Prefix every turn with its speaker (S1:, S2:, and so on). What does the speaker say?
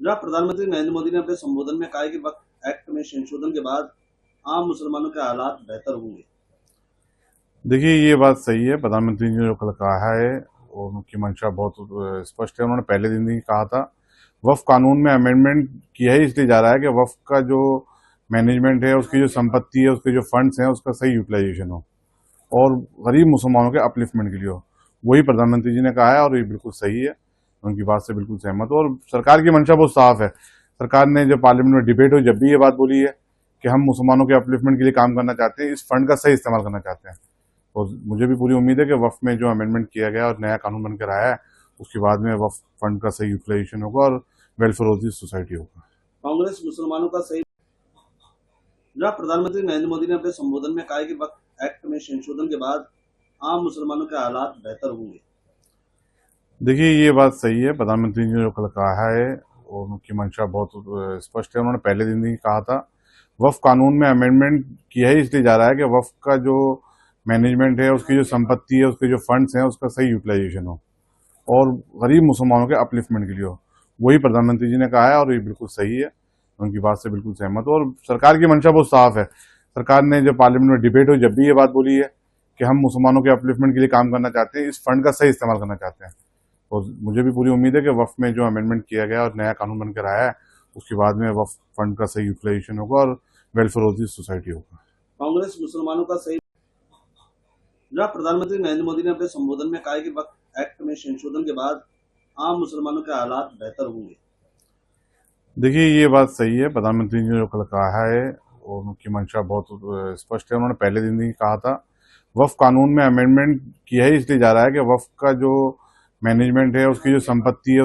S1: जनाब, प्रधानमंत्री नरेंद्र मोदी ने अपने संबोधन में कहा है कि वक्फ एक्ट में संशोधन के बाद आम मुसलमानों के हालात बेहतर होंगे।
S2: देखिए, ये बात सही है। प्रधानमंत्री ने जो कल कहा है और उनकी मंशा बहुत स्पष्ट है। उन्होंने पहले दिन ही कहा था। वक्फ कानून में अमेंडमेंट किया ही इसलिए जा रहा है कि वक्फ का जो मैनेजमेंट है, उसकी जो संपत्ति है, उसके जो फंड्स हैं, उसका सही यूटिलाइजेशन हो और गरीब मुसलमानों के अपलिफ्टमेंट के लिए हो। वही प्रधानमंत्री जी ने कहा है और ये बिल्कुल सही है। उनकी बात से बिल्कुल सहमत हूं। और सरकार की मंशा बहुत साफ है। सरकार ने जब पार्लियामेंट में डिबेट हुई, जब भी ये बात बोली है कि हम मुसलमानों के अपलिफ्टमेंट के लिए काम करना चाहते हैं, इस फंड का सही इस्तेमाल करना चाहते हैं। और मुझे भी पूरी उम्मीद है कि वक्फ में जो अमेंडमेंट किया गया और नया कानून बनकर आया है, उसके बाद में वक्फ फंड का सही यूटिलाइजेशन होगा और वेलफेयर ऑफ दी सोसाइटी होगा।
S1: कांग्रेस मुसलमानों का सही। जनाब, प्रधानमंत्री नरेंद्र मोदी ने अपने संबोधन में कहा है कि वक्फ एक्ट में संशोधन के बाद आम मुसलमानों के हालात बेहतर होंगे।
S2: देखिए, ये बात सही है। प्रधानमंत्री ने जो कल कहा है और उनकी मंशा बहुत स्पष्ट है। उन्होंने पहले दिन ही कहा था। वक्फ कानून में अमेंडमेंट किया ही इसलिए जा रहा है कि वक्फ का जो मैनेजमेंट है, उसकी जो संपत्ति है, उसके जो फंड्स हैं, उसका सही यूटिलाइजेशन हो और गरीब मुसलमानों के अपलिफ्टमेंट के लिए हो। वही प्रधानमंत्री जी ने कहा है और ये बिल्कुल सही है। उनकी बात से बिल्कुल सहमत हूं। और सरकार की मंशा बहुत साफ है। सरकार ने जब पार्लियामेंट में डिबेट हुई, जब भी ये बात बोली है कि हम मुसलमानों के अपलिफ्टमेंट के लिए काम करना चाहते हैं, इस फंड का सही इस्तेमाल करना चाहते हैं। और मुझे भी पूरी उम्मीद है कि वक्फ में जो अमेंडमेंट किया गया और नया कानून बनकर आया है, उसके बाद में वक्फ फंड का सही यूटिलाइजेशन होगा और वेलफेयर ऑफ दी सोसाइटी होगा।
S1: कांग्रेस मुसलमानों का सही। जनाब, प्रधानमंत्री नरेंद्र मोदी ने अपने संबोधन में कहा है कि वक्फ एक्ट में संशोधन के बाद आम मुसलमानों के हालात बेहतर होंगे।
S2: देखिए, ये बात सही है। प्रधानमंत्री ने जो कल कहा है और उनकी मंशा बहुत स्पष्ट है। उन्होंने पहले दिन ही कहा था। वक्फ कानून में अमेंडमेंट किया ही इसलिए जा रहा है कि वक्फ का जो मैनेजमेंट है, उसकी जो संपत्ति है,